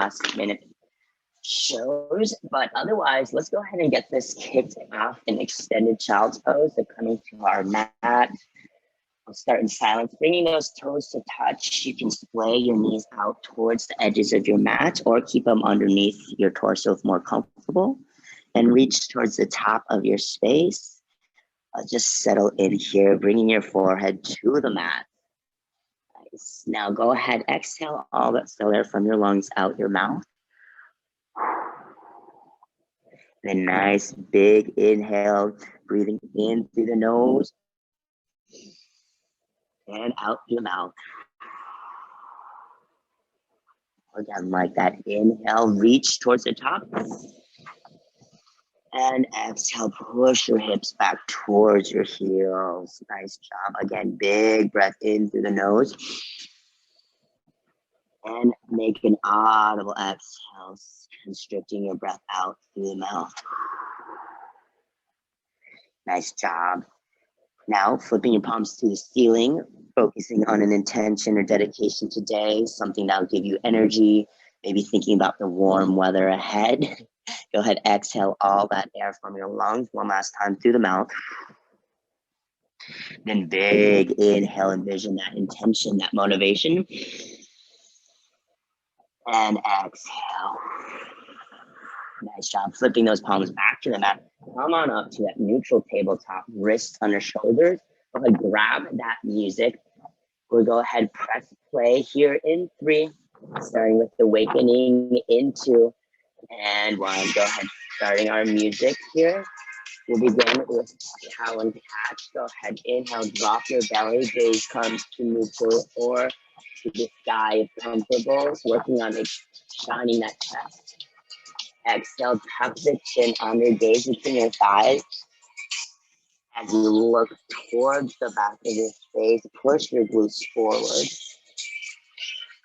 last minute shows, but otherwise, let's go ahead and get this kicked off in extended child's pose. So coming to our mat, I'll start in silence, bringing those toes to touch. You can splay your knees out towards the edges of your mat or keep them underneath your torso if more comfortable, and reach towards the top of your space. Just settle in here, bringing your forehead to the mat. Nice. Now go ahead, exhale all that still air from your lungs out your mouth. Then nice big inhale, breathing in through the nose and out through the mouth. Again, like that, inhale, reach towards the top. And exhale, push your hips back towards your heels. Nice job. Again, big breath in through the nose. And make an audible exhale, constricting your breath out through the mouth. Nice job. Now, flipping your palms to the ceiling, focusing on an intention or dedication today, something that will give you energy, maybe thinking about the warm weather ahead. Go ahead, exhale all that air from your lungs one last time through the mouth. Then big inhale, envision that intention, that motivation. And exhale. Nice job. Flipping those palms back to the mat. Come on up to that neutral tabletop, wrists under shoulders. Go ahead, grab that music. We'll go ahead, press play here in 3, starting with awakening into and 1. Go ahead, starting our music here. We'll begin with cow and catch. Go ahead, inhale, drop your belly, gaze comes to neutral or to the sky if comfortable. Working on shining that chest. Exhale, tuck the chin under, gaze between your thighs. As you look towards the back of your face, push your glutes forward.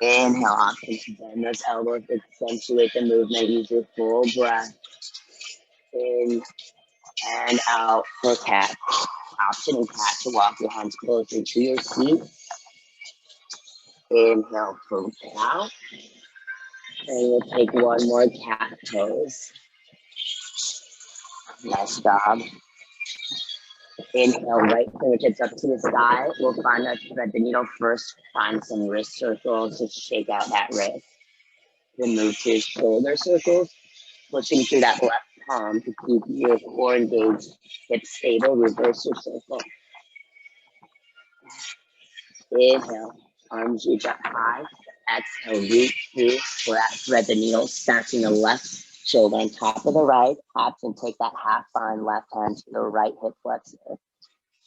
Inhale, option to bend those elbows, accentuate the movement, use your full breath. In and out for cat. Option in cat to walk your hands closer to your seat. Inhale for cow. And we'll take one more cat pose. Nice job. Inhale, right fingertips up to the sky. We'll find that thread the needle first. Find some wrist circles to shake out that wrist. Then move to shoulder circles. Pushing through that left palm to keep your core engaged. Hips stable, reverse your circle. Inhale, arms reach up high. Exhale, reach through for that thread the needle, stacking the left shoulder on top of the right. Option, take that half bind left hand to the right hip flexor.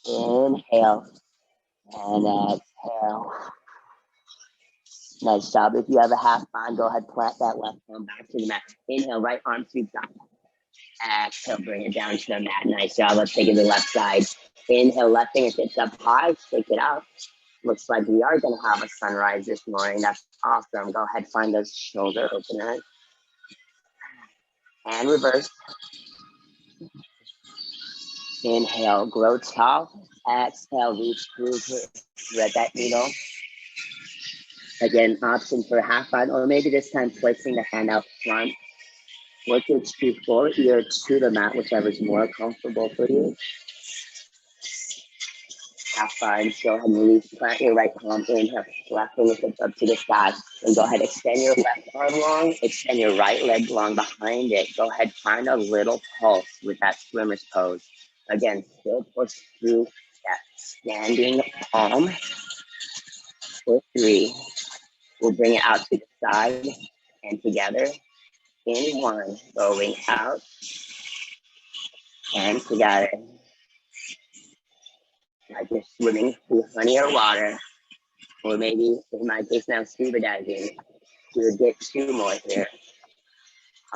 Inhale and exhale. Nice job. If you have a half bind, go ahead, plant that left arm back to the mat. Inhale, right arm sweeps up. Exhale, bring it down to the mat. Nice job. Let's take it to the left side. Inhale, left fingertips up high, shake it out. Looks like we are going to have a sunrise this morning. That's awesome. Go ahead, find those shoulder openers. And reverse. Inhale, grow tall. Exhale, reach through to thread that needle. Again, option for half bind, or maybe this time placing the hand out front. Work your true forward ear to the mat, whichever is more comfortable for you. Half bind, go ahead and release, plant your right palm, inhale, left fingertips up to the sky. And go ahead, extend your left arm long, extend your right leg long behind it. Go ahead, find a little pulse with that swimmer's pose. Again, still push through that standing palm. For 3, we'll bring it out to the side and together. In 1, going out and together. Like you're swimming through honey or water, or maybe in my case now scuba diving. We'll get 2 more here.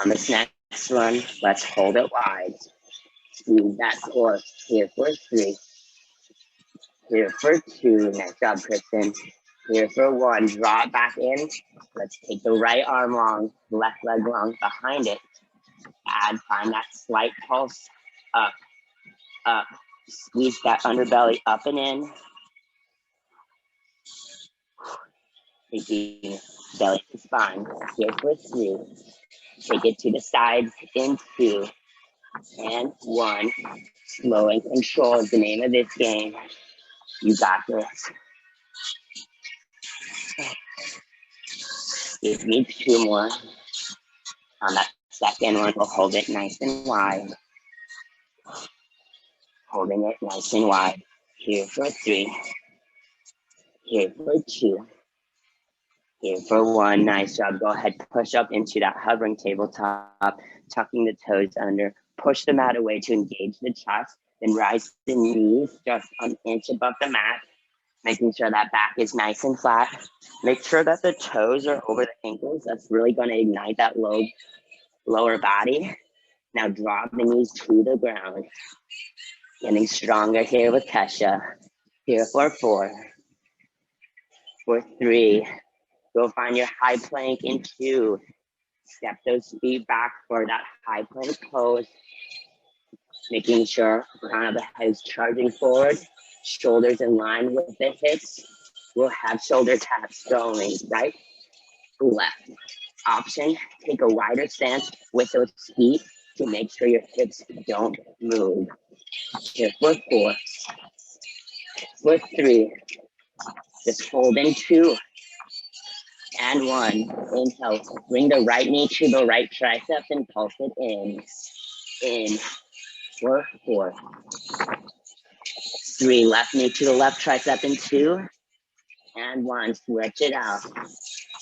On this next one, let's hold it wide. Squeeze that core. Here for 3. Here for 2. Nice job, Kristen. Here for 1. Draw it back in. Let's take the right arm long, left leg long behind it. Find that slight pulse up, up. Squeeze that underbelly up and in. Taking belly to spine. Here for 3. Take it to the sides in 2 and 1. Slow and control is the name of this game. You got this. Give me 2 more. On that second one, we'll hold it nice and wide. Holding it nice and wide. Here for 3. Here for 2. Here for 1. Nice job. Go ahead, push up into that hovering tabletop, tucking the toes under. Push the mat away to engage the chest. Then rise the knees just an inch above the mat, making sure that back is nice and flat. Make sure that the toes are over the ankles. That's really going to ignite that lower body. Now drop the knees to the ground. Getting stronger here with Kesha. Here for 4. For 3. Go find your high plank in 2. Step those feet back for that high plank pose. Making sure the crown of the head is charging forward. Shoulders in line with the hips. We'll have shoulder taps going right, left. Option, take a wider stance with those feet to make sure your hips don't move. Here for 4. For 3. Just hold in 2. And 1. Inhale. Bring the right knee to the right tricep and pulse it in. In. For 4. 3. Left knee to the left tricep in 2. And 1. Stretch it out.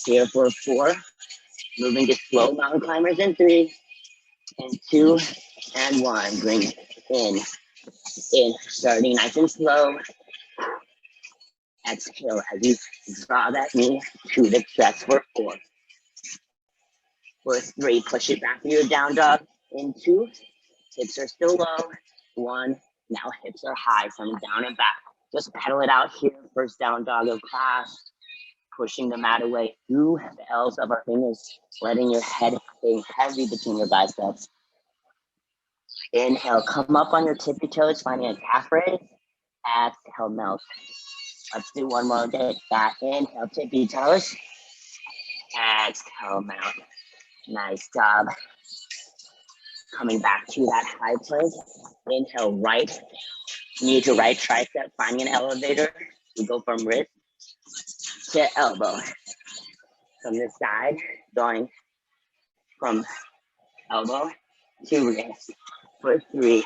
Here for 4. Moving to slow mountain climbers in 3. And 2. And 1. Bring it in. In. Starting nice and slow. Exhale as you draw that knee to the chest for 4. For 3, push it back to your down dog. In 2, hips are still low. 1, now hips are high from down and back. Just pedal it out here, first down dog of class. Pushing the mat away through the L's of our fingers, letting your head hang heavy between your biceps. Inhale, come up on your tippy toes, finding a calf raise. Exhale, melt. Let's do one more bit. Back, inhale, tippy toes. Exhale, mount. Nice job. Coming back to that high plank. Inhale, right knee to right tricep, finding an elevator. We go from wrist to elbow. From the side, going from elbow to wrist. For 3,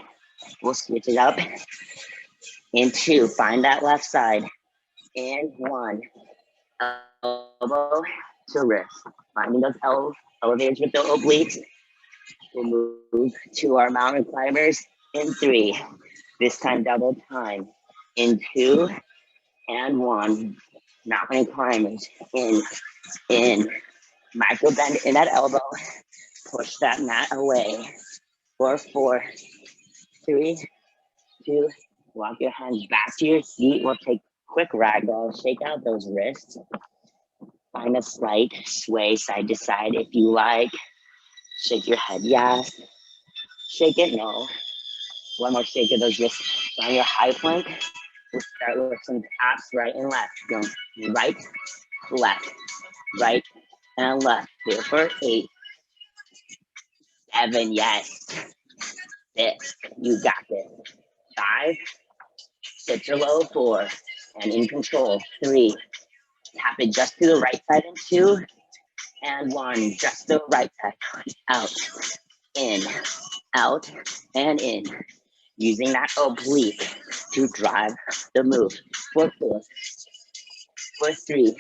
we'll switch it up. In 2, find that left side. And 1, elbow to wrist. Finding those elevators with the obliques. We'll move to our mountain climbers in 3. This time double time. In 2 and 1. Mountain climbers in. Micro bend in that elbow. Push that mat away. For 4, 3, 2. Walk your hands back to your seat. We'll take quick ragdoll. Shake out those wrists. Find a slight sway side to side if you like. Shake your head, yes. Shake it, no. One more shake of those wrists. Find your high plank. We'll start with some taps right and left. Going right, left, right, and left. Here for 8, 7, yes. 6, you got this. 5, sit your low. 4, and in control. 3, tap it just to the right side in 2, and 1, just the right side. Out, in, out, and in. Using that oblique to drive the move. For 4, for 3,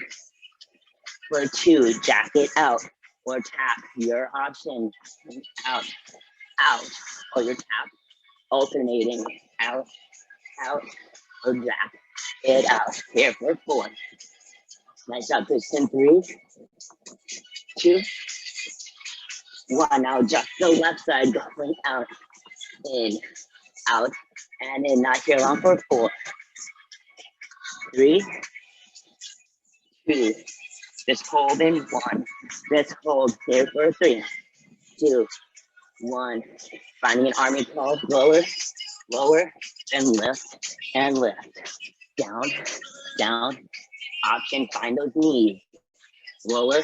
for 2, jack it out or tap, your option. Out, out, or your tap, alternating, out, out, or jack it out. Here for 4. Nice job, twist in 3, 2, 1. Now just the left side going out, in, out, and in. Not here on for 4, 3, 2. Just hold in 1. Just hold here for 3, 2, 1. Finding an army crawl, lower, lower, and lift, and lift. Down, down. Option, find those knees. lower,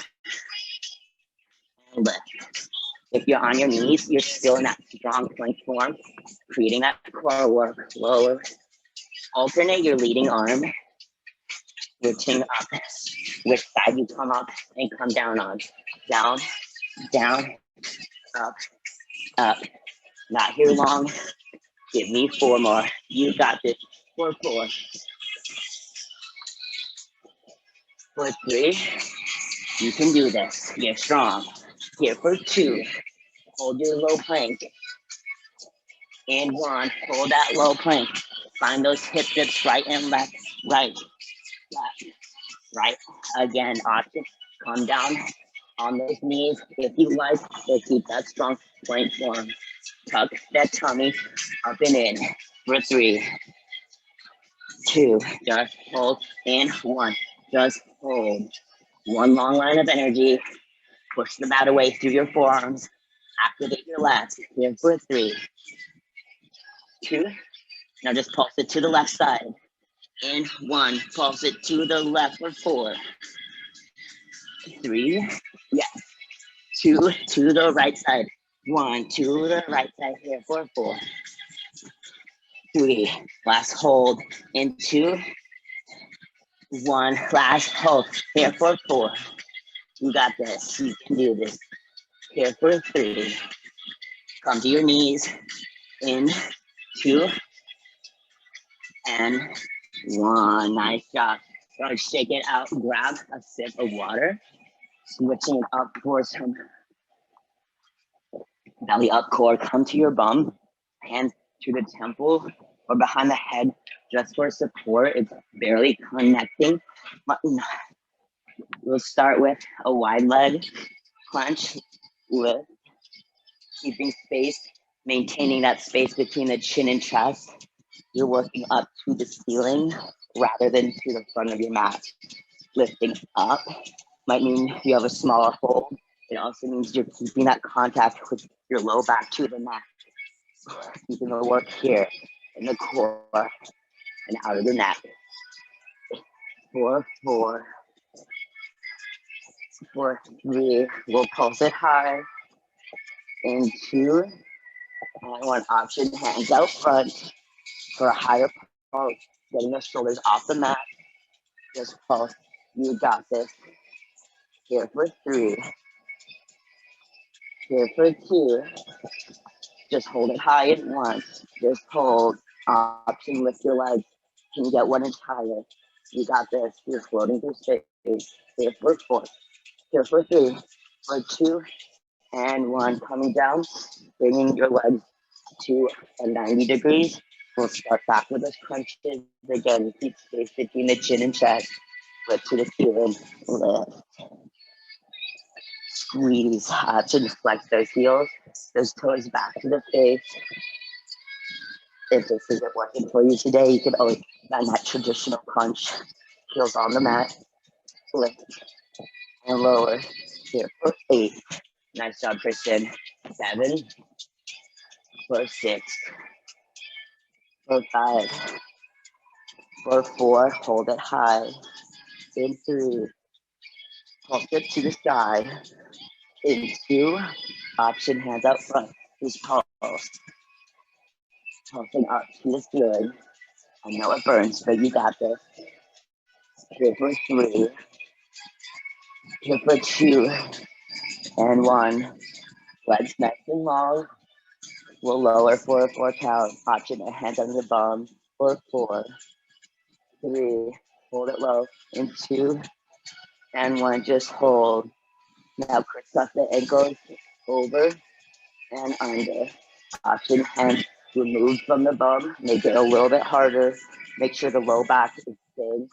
and lift. If you're on your knees, you're still in that strong plank form, creating that core work. Lower, alternate your leading arm, lifting up, which side you come up and come down on. Down, down, up, up. Not here long. Give me 4 more. You got this. For 4. For 3. You can do this. You're strong. Here for 2. Hold your low plank. And 1. Hold that low plank. Find those hip dips right and left. Right, left, right. Again, option. Come down on those knees if you like. So keep that strong plank form. Tuck that tummy up and in. For 3, 2, just hold, and 1, just hold. 1 long line of energy. Push the mat away through your forearms. Activate your lats. Here for 3, 2. Now just pulse it to the left side. And 1, pulse it to the left for 4, 3, yes. 2 to the right side. 1 to the right side here for 4, 3. Last hold. And 2, 1. Last hold. Here for 4. You got this. You can do this. Here for 3. Come to your knees. In, 2, and 1. Nice job. Go shake it out. Grab a sip of water. Switching it up for some belly up core. Come to your bum. Hands to the temple or behind the head just for support. It's barely connecting. We'll start with a wide leg clench with keeping space, maintaining that space between the chin and chest. You're working up to the ceiling rather than to the front of your mat. Lifting up might mean you have a smaller hold. It also means you're keeping that contact with your low back to the mat. Keeping the work here in the core and out of the neck. 4, 4. For 3, we'll pulse it high. And 2, and 1 option, hands out front for a higher pulse. Getting the shoulders off the mat. Just pulse. You got this. Here for 3. Here for 2. Just hold it high at once. Just hold. Option, lift your legs. Can you get 1 inch higher? You got this. You're floating through space. Here for 4. Here for 3. For 2. And 1. Coming down. Bringing your legs to a 90 degrees. We'll start back with those crunches. Again, keep space between the chin and chest. Lift to the ceiling. Lift. Squeeze. Option, flex those heels. Those toes back to the face. If this isn't working for you today, you can always find that traditional crunch. Heels on the mat. Lift and lower. Here for 8. Nice job, Kristen. 7. For 6. For 5. For 4. Hold it high. In 3. Pulse it to the side. In 2. Option, hands out front. Just pulse. Pulsing up to the ceiling. I know it burns, but you got this. Here for 3. Here for 2. And 1. Legs nice and long. We'll lower for a 4 count. Option, hands under the bum. For 4. 3. Hold it low. In 2. And 1. Just hold. Now crisscross the ankles over and under. Option, hands removed from the bum. Make it a little bit harder. Make sure the low back is staying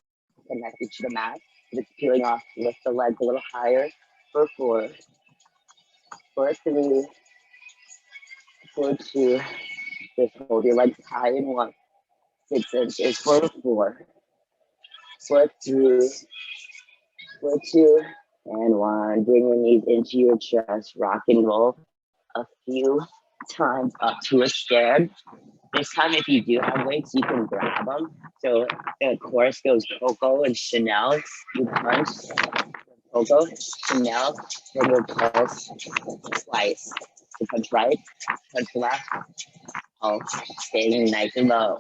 connected to the mat. If it's peeling off, lift the legs a little higher. For 4. For 3. For 2. Just hold your legs high in 1. 6 inches for 4. For 3. For 2. And 1. Bring your knees into your chest. Rock and roll a few times up to a stand. This time, if you do have weights, you can grab them. So the chorus goes Coco and Chanel. You punch, Coco, Chanel, then we'll pulse twice. So punch right, punch left, pulse, staying nice and low.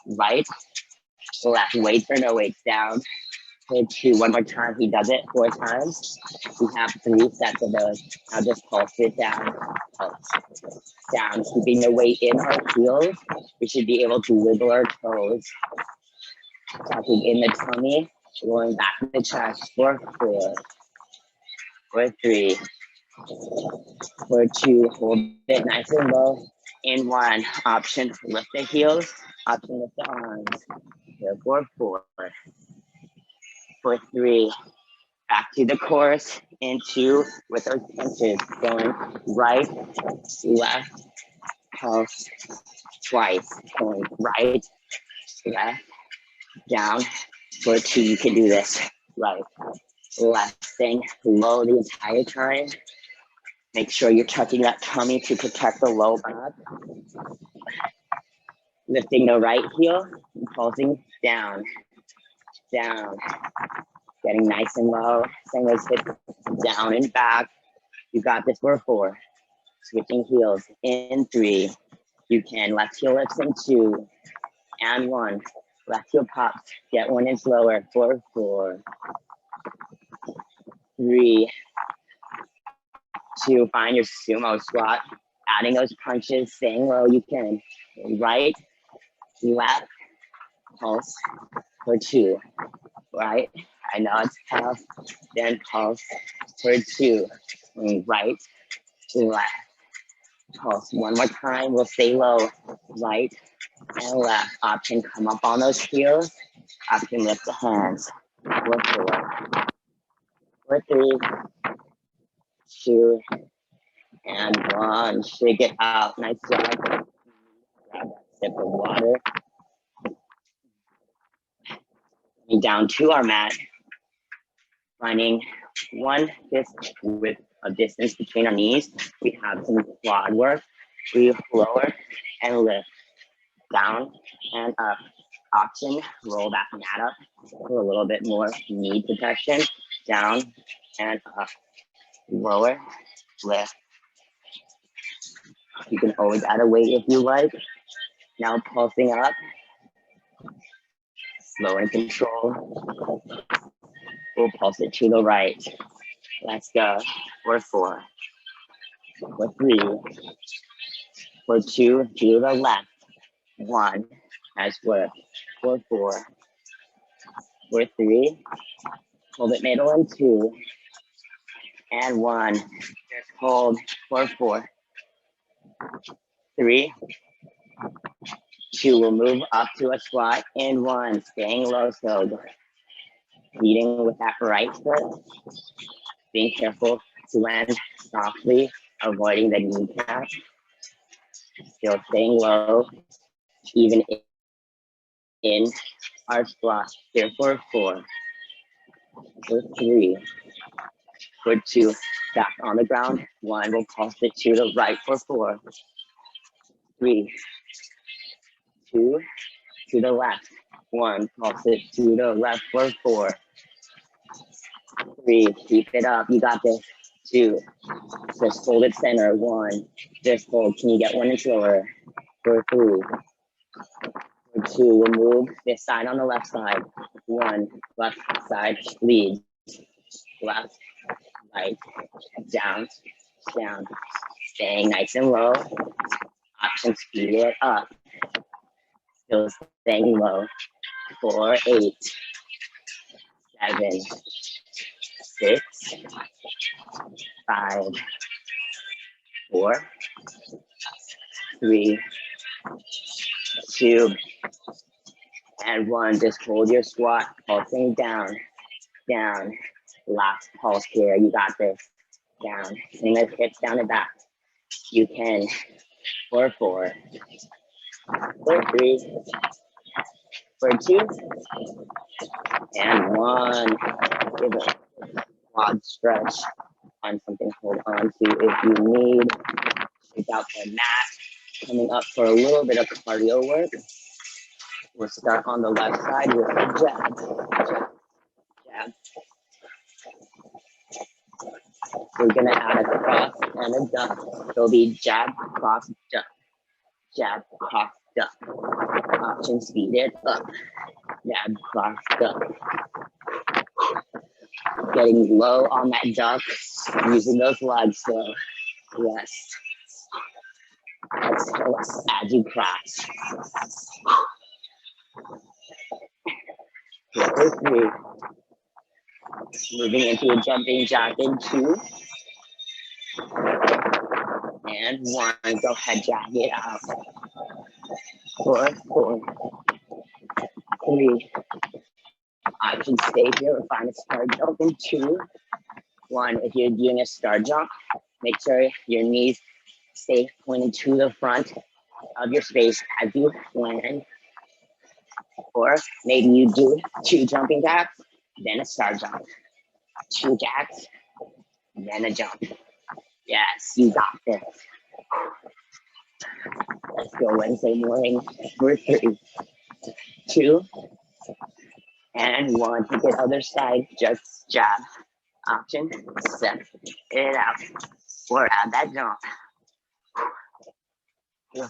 Right, left, weights or no weights, down, hold two, one more time, he does it 4 times. We have 3 sets of those. Now just pulse it down, pulse, down, keeping the weight in our heels. We should be able to wiggle our toes, tucking in the tummy, rolling back the chest for 4, for 3, for 2, hold it nice and low, in 1, option, lift the heels, option, lift the arms, here for 4, for 3, back to the chorus, in 2, with those punches, going right, left, pulse, twice, going right, left, down, for 2, you can do this, right, left, staying low the entire time. Make sure you're tucking that tummy to protect the low back. Lifting the right heel and pulsing down, down. Getting nice and low. Send those hips down and back. You got this for 4. Switching heels in 3. You can left heel lifts in 2 and 1. Left heel pops. Get 1 inch lower for 4, 3, 2. Find your sumo squat. Adding those punches, staying low. You can right, left, pulse for 2. Right, I know it's tough. Then pulse for 2. Right, left, pulse. 1 more time. We'll stay low. Right and left. Option, come up on those heels. Option, lift the hands. For 4, for 3, 2, and 1. Shake it out. Nice job. Grab that sip of water. Down to our mat. Finding 1 fist width of distance between our knees. We have some quad work. We lower and lift. Down and up. Option, roll that mat up for a little bit more knee protection. Down and up. Lower, lift. You can always add a weight if you like. Now pulsing up. Slow and control. We'll pulse it to the right. Let's go. For 4, for 3, for 2, to the left. 1, nice work. For 4, for 3, hold it middle and 2, and 1. Just hold for 4, 3, 2. We'll move up to a squat in 1, staying low. So leading with that right foot, being careful to land softly, avoiding the kneecap. Still staying low, even in our squat. Here for 4, for 3, for 2. Back on the ground. 1, we'll pulse it to the right for 4, 3, 2, to the left. 1, pulse it to the left for 4, 3, keep it up. You got this. 2, just hold it center. 1, just hold. Can you get 1 inch lower? For 3, for 2, we'll move this side on the left side. 1, left side lead. Left, right, down, down. Staying nice and low. Option, speed it up. Still staying low. 4, 8, 7, 6, 5, 4, 3, 2, and 1. Just hold your squat, pulsing down, down. Last pulse here. You got this. Down. Bring those hips down and back. You can. For 4, for 3, for 2, and 1. Give a quad stretch. Find something to hold on to if you need. Shake out the mat. Coming up for a little bit of cardio work. We'll start on the left side with a jab. Jab. Jab. We're gonna add a cross and a duck. It'll be jab, cross, duck, jab, cross, duck. Option speed it up. Jab, cross, duck. Getting low on that duck, using those legs slow. Rest. Exhale as you cross. Number 3. Moving into a jumping jack in 2. And 1. Go ahead, jack it out. 4, 4, 3. Option stay here. Find a star jump in 2. 1. If you're doing a star jump, make sure your knees stay pointed to the front of your space as you land. Or maybe you do 2 jumping jacks, then a star jump. 2 jacks, then a jump. Yes, you got this. Let's go Wednesday morning. Number 3, 2, and 1. Take it other side, just jab. Option, step it out. Or add that jump.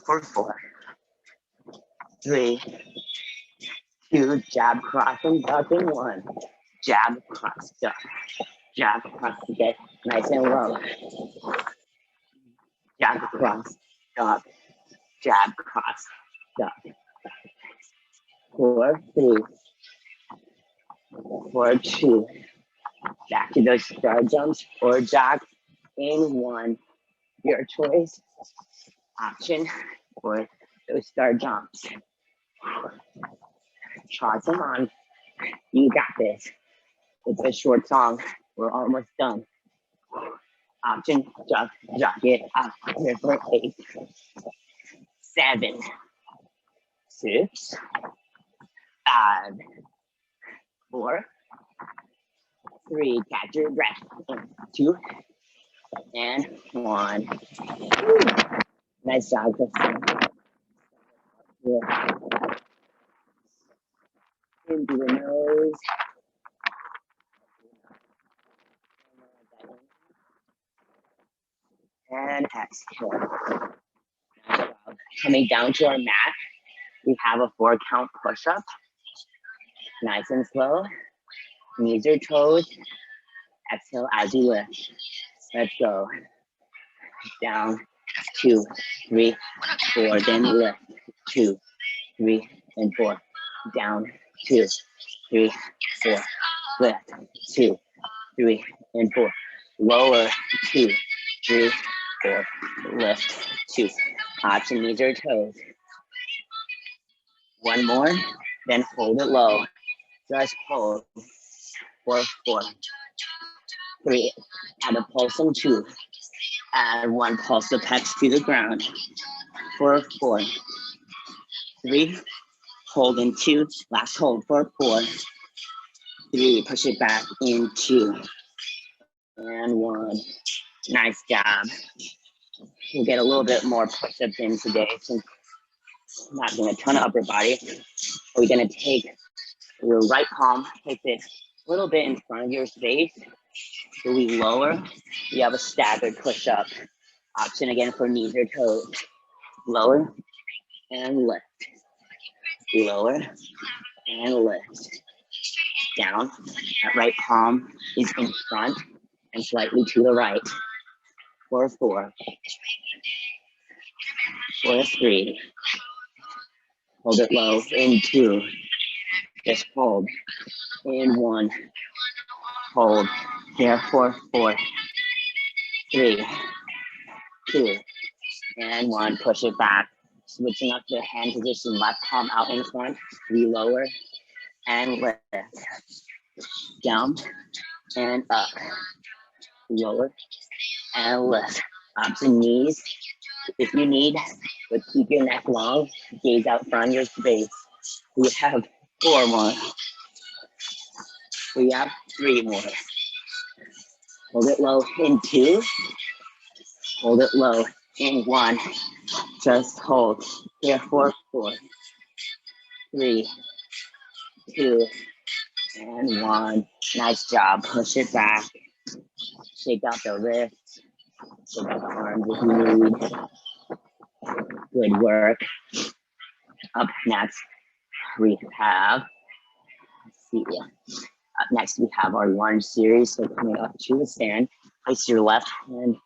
4, 4, 3, 2, jab, cross, and duck in 1. Jab, cross, duck. Jab, cross, get nice and low. Jab, cross, duck. Jab, cross, duck. 4, 3, 4, 2. Back to those star jumps or jacks in 1. Your choice. Option for those star jumps. Try them on. You got this. It's a short song. We're almost done. Option, jump, it up. Here for 8, 7, 6, 5, 4, 3. Catch your breath. 2, and 1. Nice job, Kristen. Yeah. Into the nose. And exhale. Coming down to our mat, we have a 4 count push-up. Nice and slow. Knees or toes. Exhale as you lift. Let's go. Down, 2, 3, 4. Then lift. 2, 3, and 4. Down, 2, 3, 4. Lift. 2, 3, and 4. Lower. 2, 3, 4. Lift. 2. Option knees or toes. 1 more. Then hold it low. Just hold. 4, 4. 3. Add a pulse in 2. Add 1 pulse the pecs to the ground. 4, 4. 3. Hold in 2. Last hold for 4. 3. Push it back in 2. And 1. Nice job. We'll get a little bit more push-ups in today since I'm not doing a ton of upper body. We're gonna take your right palm, place it a little bit in front of your face. So we lower. You have a staggered push-up. Option again for knees or toes. Lower and lift. Lower and lift. Down. That right palm is in front and slightly to the right. 4, 4. 4, 3. Hold it low in 2. Just hold. In 1. Hold. Here, 4, 4. 3, 2, and 1. Push it back. Switching up the hand position, left palm out in front. We lower and lift. Down and up. Lower and lift. Option knees if you need, but keep your neck long. Gaze out front of your space. We have 4 more. We have 3 more. Hold it low in 2. Hold it low in 1. Just hold. Here, 4, 4. 3, 2, and 1. Nice job. Push it back. Shake out the wrists, shake out the arms if you need. Good work. Up next, we have, let's see, up next we have our lunge series. So coming up to the stand, place your left foot in,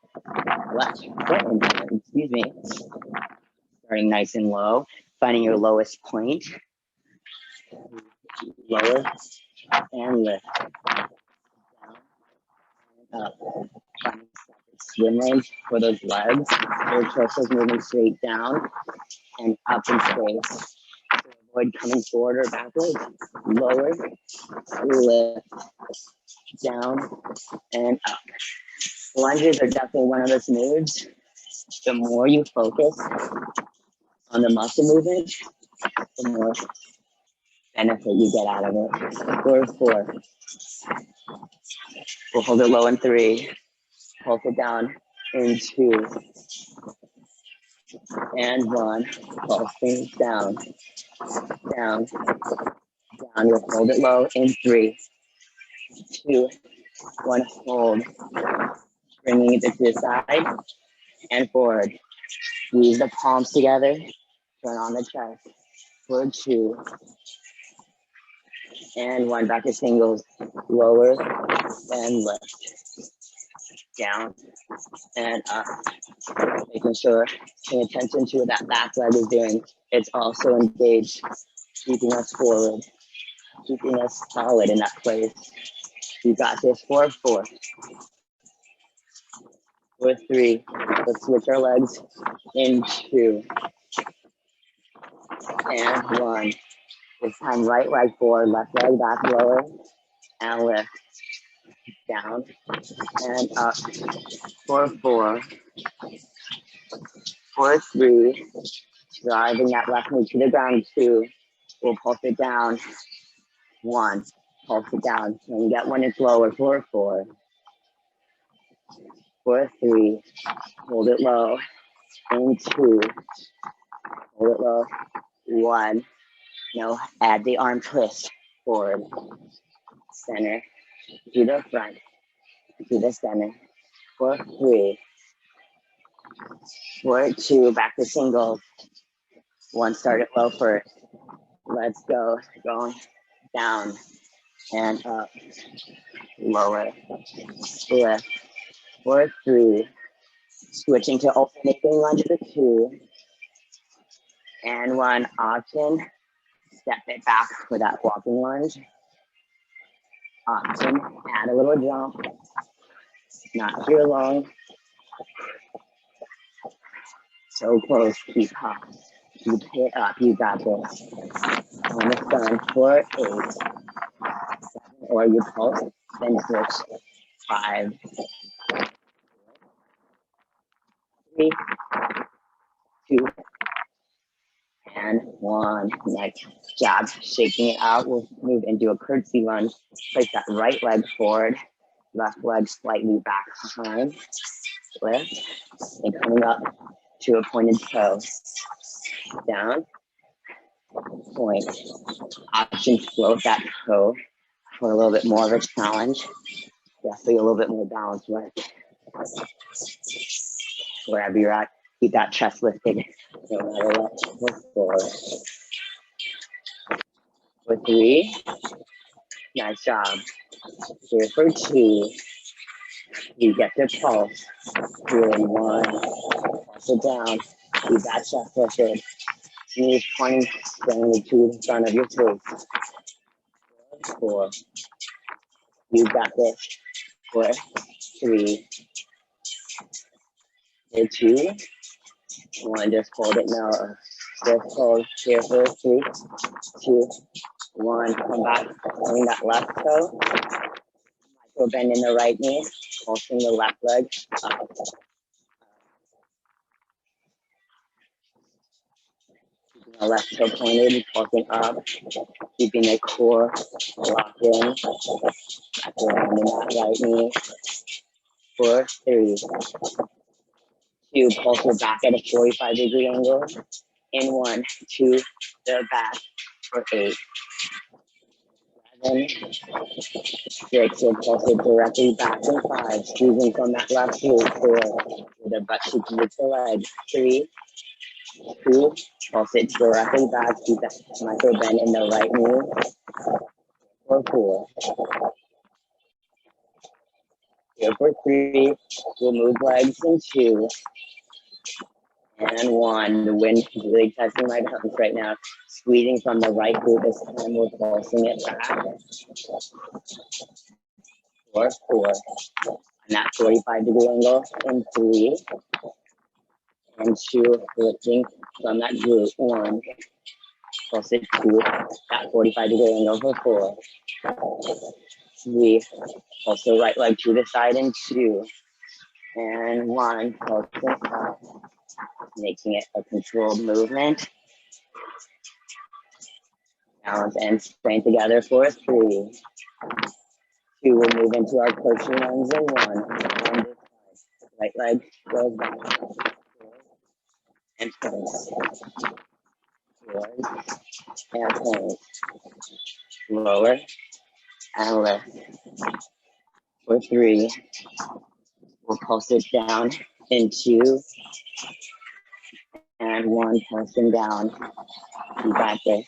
excuse me. Starting nice and low, finding your lowest point. Lower and lift. Down and up. Finding swim lanes for those legs. Your torso is moving straight down and up in space. So avoid coming forward or backwards. Lower, lift, down, and up. Lunges are definitely one of those moves. The more you focus on the muscle movement, the more benefit you get out of it. 4. We'll hold it low in 3. Pulse it down in 2. And 1. Pulsing down, down, down. We'll hold it low in 3, 2, 1. Hold. Bringing it to the side and forward. Squeeze the palms together. Turn on the chest. For 2. And 1. Back to singles. Lower and lift. Down and up. Making sure, paying attention to what that back leg is doing. It's also engaged, keeping us forward, keeping us solid in that place. You got this. 4. 3. Let's switch our legs in 2 and 1. This time right leg forward, left leg back lower and lift. Down and up. 4. 3. Driving that left knee to the ground. 2. We'll pulse it down. 1. Pulse it down. When you get 1, it's lower. 4. 3. Hold it low. And 2. Hold it low. 1. Now add the arm twist. Forward. Center. To the front. To the center. 4. 3. 4. 2. Back to singles. 1. Start it low first. Let's go. Going down and up. Lower. Lift. 4. 3. Switching to alternating lunge to 2. And 1. Option. Step it back for that walking lunge. Option. Add a little jump. Not too long. So close. Keep up. Keep it up. You got this. Almost done. 4. 8. 7. Or you pulse. Then switch. 5. 3. 2. And 1. Next jab. Shaking it out. We'll move into a curtsy lunge. Place that right leg forward. Left leg slightly back behind. Lift. And coming up to a pointed toe. Down. Point. Option float that toe for a little bit more of a challenge. Definitely a little bit more balance work. Wherever you're at, keep that chest lifted. No matter what. 4. 3. Nice job. Here for 2. You get the pulse. Here in 1. Pulse it down. Keep that chest lifted. Knees pointing strongly to the front of your face. 4. You got this. 4. 3. 2. 1. Just hold it now. Just hold here for 3. 2. 1. Come back. Bring that left toe. Micro bend in the right knee. Pulsing the left leg up. Keeping the left toe pointed, pulsing up. Keeping the core locked in. Back around in that right knee. 4. 3. 2. Pulse your back at a 45-degree angle. In 1. 2. The back for 8. 7, 6, we'll pulse it directly back in 5, squeezing from that left glute. 4, with the butt cheek meets the leg. 3, 2, pulse it directly back, keep that micro bend in the right knee. For 4. Here for 3, we'll move legs in 2. And 1, the wind is really testing my buttons right now. Squeezing from the right glute this time, we're pulsing it back. 4, 4. And that 45-degree angle in 3. And 2, lifting from that glute. 1, pulse it 2, that 45-degree angle for 4. 3, pulse the right leg to the side in 2. And 1, pulse it up, making it a controlled movement. Balance and strength together for 3. 2, we'll move into our curtsy lunge in 1. Right leg goes back. And turns. Forward. And turns. Lower. And lift. For 3, we'll pulse it down in 2. And 1, pulsing down. You got this.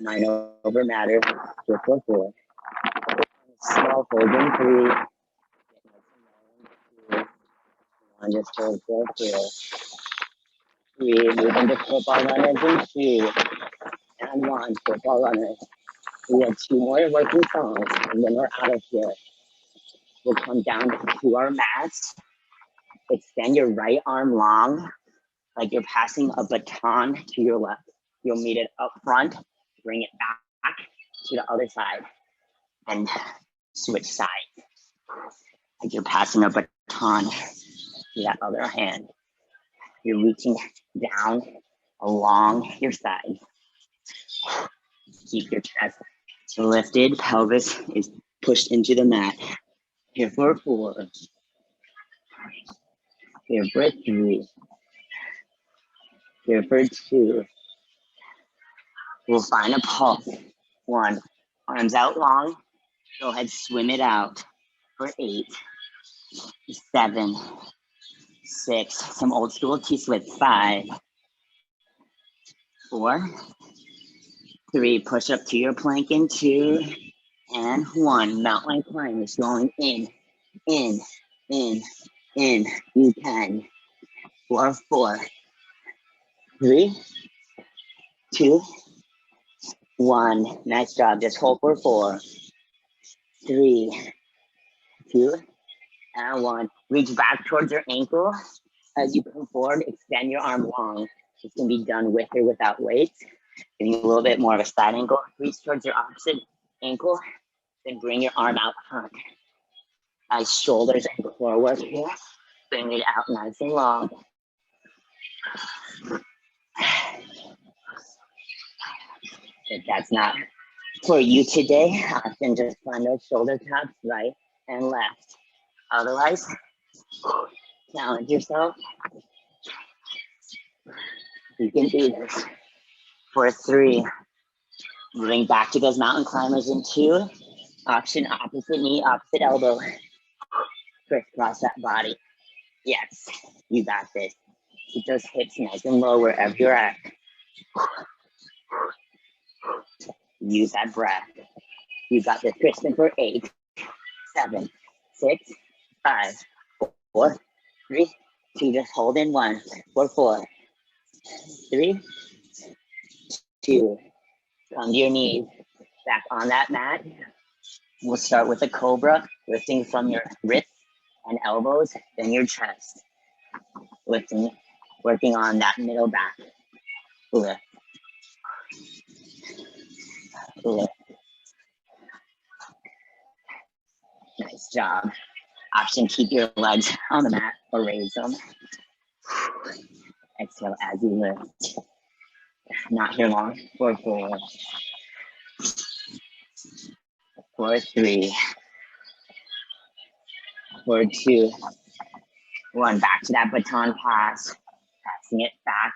Mind over matter. Here for 4. Small hold in 3. 1, just hold for 4. 3, move into football runners in 2. And 1, football runners. We have 2 more working songs, and then we're out of here. We'll come down to our mats. Extend your right arm long, like you're passing a baton to your left. You'll meet it up front, bring it back to the other side, and switch sides. Like you're passing a baton to that other hand. You're reaching down along your side. Keep your chest lifted, pelvis is pushed into the mat. Here for 4. Here for 3. Here for 2. We'll find a pulse. 1, arms out long. Go ahead, swim it out for 8, 7, 6. Some old school T-switch. 5, 4, 3. Push up to your plank in 2. And 1. Mountain climb is going in. You can. 4, 4, 3, 2, 1. Nice job. Just hold for 4, 3, 2, and 1. Reach back towards your ankle. As you come forward, extend your arm long. This can be done with or without weights. Giving you a little bit more of a side angle. Reach towards your opposite ankle. Then bring your arm out front. Nice shoulders and core work here. Bring it out nice and long. If that's not for you today, then just find those shoulder taps right and left. Otherwise, challenge yourself. You can do this. For 3, moving back to those mountain climbers in 2. Option opposite knee, opposite elbow. Crisscross that body. Yes, you got this. Keep those hips nice and low wherever you're at. Use that breath. You got this, Kristen, for 8, 7, 6, 5, 4, 3, 2. Just hold in 1. For 4, 3, 2. Come to your knees. Back on that mat. We'll start with a Cobra, lifting from your wrists and elbows, then your chest. Lifting, working on that middle back. Lift. Lift. Nice job. Option, keep your legs on the mat or raise them. Exhale as you lift. Not here long. For 4, for 3, for 2, 1. Back to that baton pass. Passing it back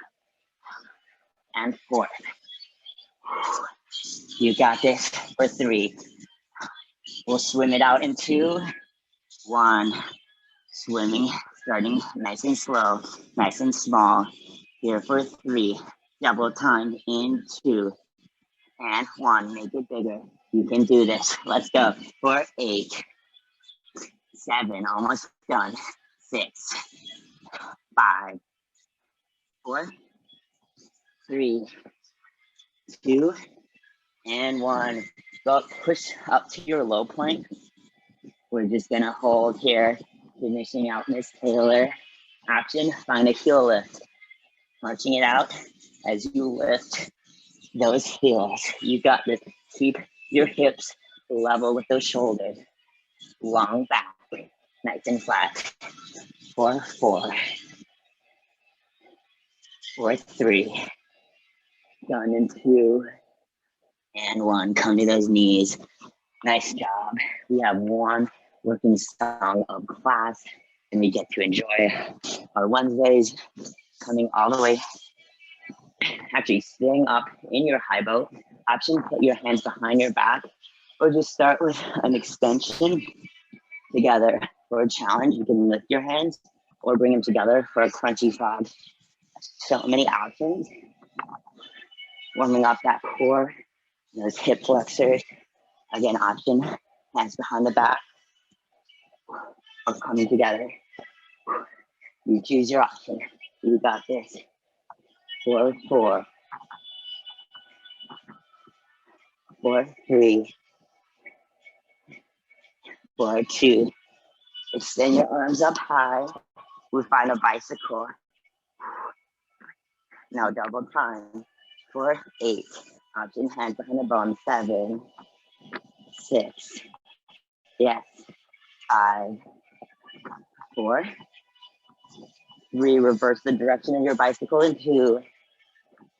and forth. You got this for 3. We'll swim it out in 2, 1. Swimming, starting nice and slow, nice and small. Here for 3. Double time in 2 and 1. Make it bigger. You can do this. Let's go for 8, 7. Almost done. 6, 5, 4, 3, 2, and 1. Go push up to your low plank. We're just gonna hold here, finishing out Miss Taylor. Action, find a heel lift. Marching it out as you lift those heels. You got this. Keep your hips level with those shoulders. Long back, nice and flat. 4, 4, 4, 3. Done in 2 and 1. Come to those knees. Nice job. We have one working song of class, and we get to enjoy our Wednesdays coming all the way. Actually, staying up in your high boat. Option, put your hands behind your back, or just start with an extension together. For a challenge, you can lift your hands or bring them together for a crunchy frog. So many options. Warming up that core, those hip flexors. Again, option, hands behind the back, or coming together. You choose your option. You got this. 4, 4, 4, 3, 4, 2. Extend your arms up high. We find a bicycle. Now double time. 4, 8. Option, hands behind the bum. 7, 6. Yes. 5, 4, 3. Reverse the direction of your bicycle in 2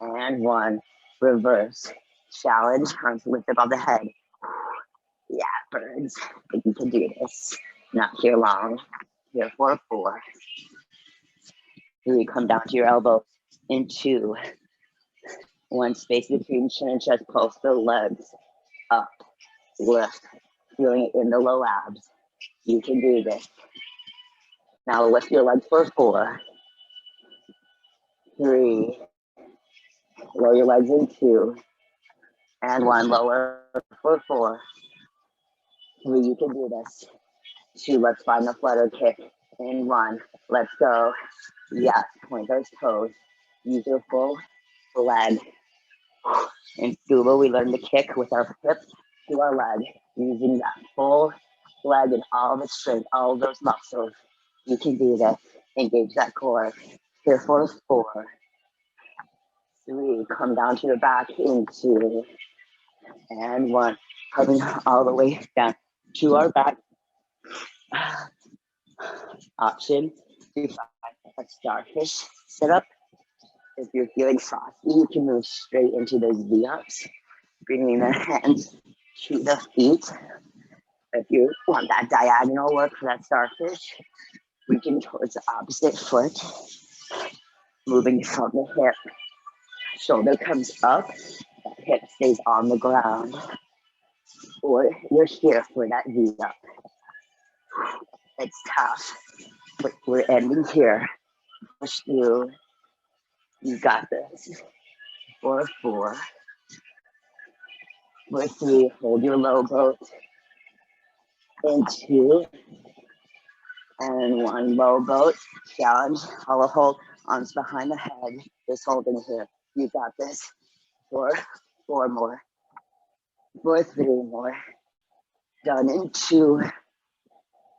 and 1. Reverse. Challenge. Arms lift above the head. Yeah, birds. I think you can do this. Not here long. Here for 4. 3. Come down to your elbows in 2. 1. Space between chin and chest. Pulse the legs up. Lift. Feeling it in the low abs. You can do this. Now lift your legs for 4. 3. Lower your legs in 2. And 1. Lower for 4. 3. You can do this. 2. Let's find the flutter kick. In 1. Let's go. Yes. Point those toes. Use your full leg. In scuba, we learn to kick with our hip to our leg, using that full leg and all the strength, all of those muscles. You can do this. Engage that core. Here for 4. 3. Come down to your back in 2 and 1. Coming all the way down to our back. Option to find a starfish sit up. If you're feeling frosty, you can move straight into those V-ups, bringing the hands to the feet. If you want that diagonal work for that starfish, reaching towards the opposite foot, moving from the hip. Shoulder comes up, that hip stays on the ground. Or you're here for that V-up. It's tough, but we're ending here. Push through. You got this. 4, 4. 4, 3. Hold your low boat. In 2 and 1. Low boat. Challenge. Hollow hold. Arms behind the head. Just holding here. You got this. 4, 4 more. 4, 3 more. Done in 2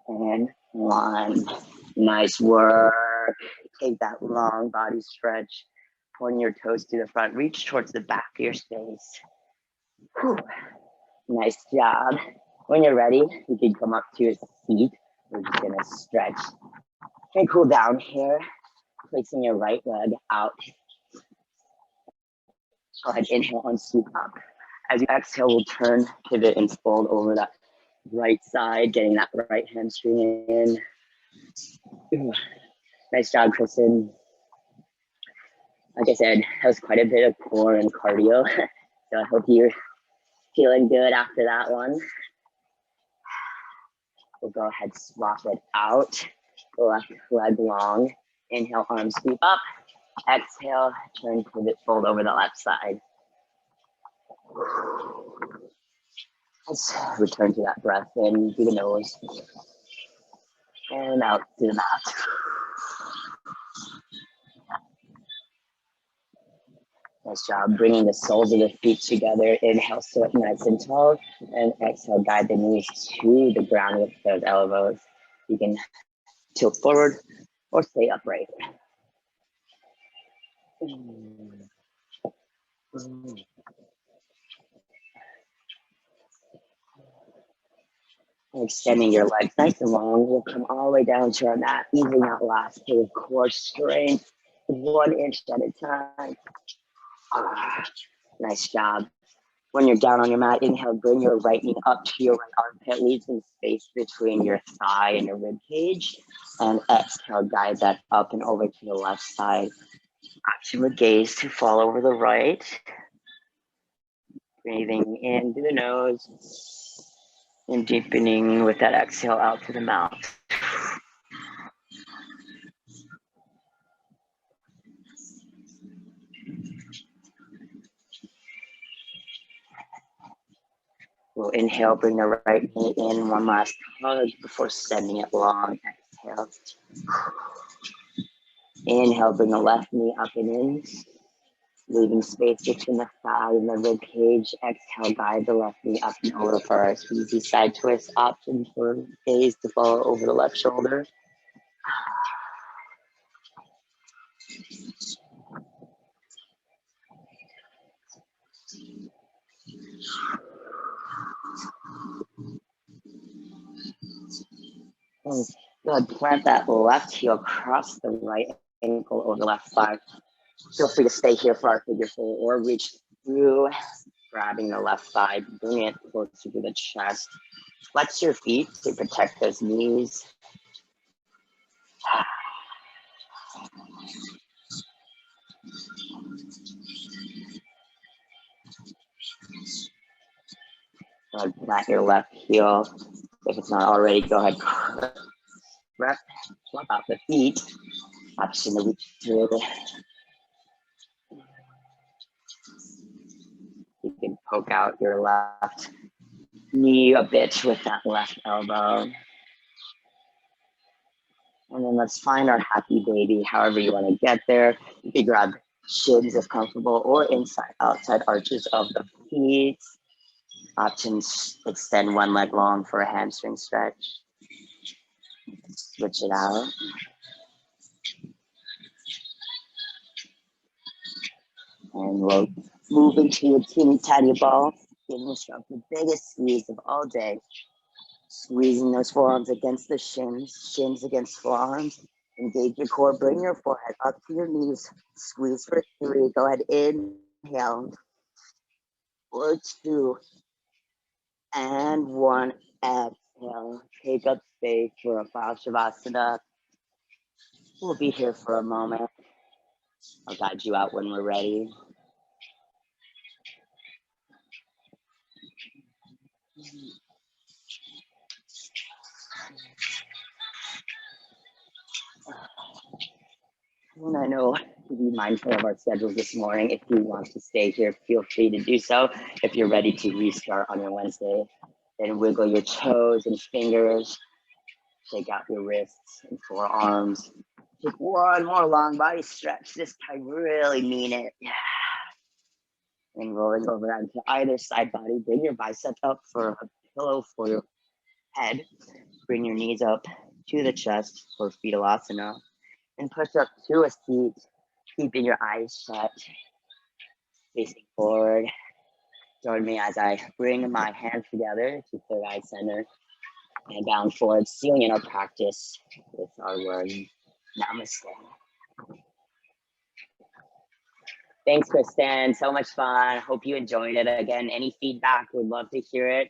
and 1. Nice work. Take that long body stretch. Pointing your toes to the front. Reach towards the back of your space. Whew. Nice job. When you're ready, you can come up to your seat. We're just gonna stretch and cool down here. Placing your right leg out. Go ahead, inhale and scoop up. As you exhale, we'll turn, pivot, and fold over that right side, getting that right hamstring in. Ooh. Nice job, Kristen. Like I said, that was quite a bit of core and cardio. So I hope you're feeling good after that one. We'll go ahead, swap it out. Left leg long. Inhale, arms sweep up. Exhale, turn, pivot, fold over the left side. Let's return to that breath in through the nose and out through the mouth. Nice job bringing the soles of the feet together. Inhale, sit up nice and tall, and exhale, guide the knees to the ground with those elbows. You can tilt forward or stay upright. Extending your legs nice and long. We'll come all the way down to our mat, easing that last bit of core strength, 1 inch at a time. Nice job. When you're down on your mat, inhale, bring your right knee up to your right armpit, leave some space between your thigh and your rib cage. And exhale, guide that up and over to the left side. Option with gaze to fall over the right. Breathing in through the nose and deepening with that exhale out to the mouth. We'll inhale, bring the right knee in, one last hug before sending it long. Exhale. Inhale, bring the left knee up and in, leaving space between the thigh and the rib cage. Exhale, guide the left knee up and over for our easy side twist. Option for gaze to follow over the left shoulder. Good. Plant that left heel across the right ankle over the left thigh. Feel free to stay here for our figure four or reach through, grabbing the left thigh, bring it closer to the chest. Flex your feet to protect those knees. Plant your left heel. If it's not already, go ahead. Swap out the feet. Option to reach through. You can poke out your left knee a bit with that left elbow. And then let's find our happy baby, however you want to get there. You can grab shins if comfortable or inside, outside arches of the feet. Options, extend one leg long for a hamstring stretch. Switch it out. And we'll move into a teeny tiny ball. Giving yourself the biggest squeeze of all day. Squeezing those forearms against the shins, shins against forearms. Engage your core, bring your forehead up to your knees. Squeeze for 3, go ahead, inhale. For 2, and 1, exhale. Take up space for a Shavasana. We'll be here for a moment. I'll guide you out when we're ready. And I know to be mindful of our schedules this morning. If you want to stay here, feel free to do so. If you're ready to restart on your Wednesday, then wiggle your toes and fingers. Shake out your wrists and forearms. Take one more long body stretch. This time, really mean it. Yeah. And rolling over onto either side body. Bring your biceps up for a pillow for your head. Bring your knees up to the chest for Fetalasana. And push up to a seat, keeping your eyes shut, facing forward. Join me as I bring my hands together to third eye center and down forward, sealing in our practice with our word, Namaste. Thanks, Kristen. So much fun. Hope you enjoyed it. Again, any feedback, we'd love to hear it.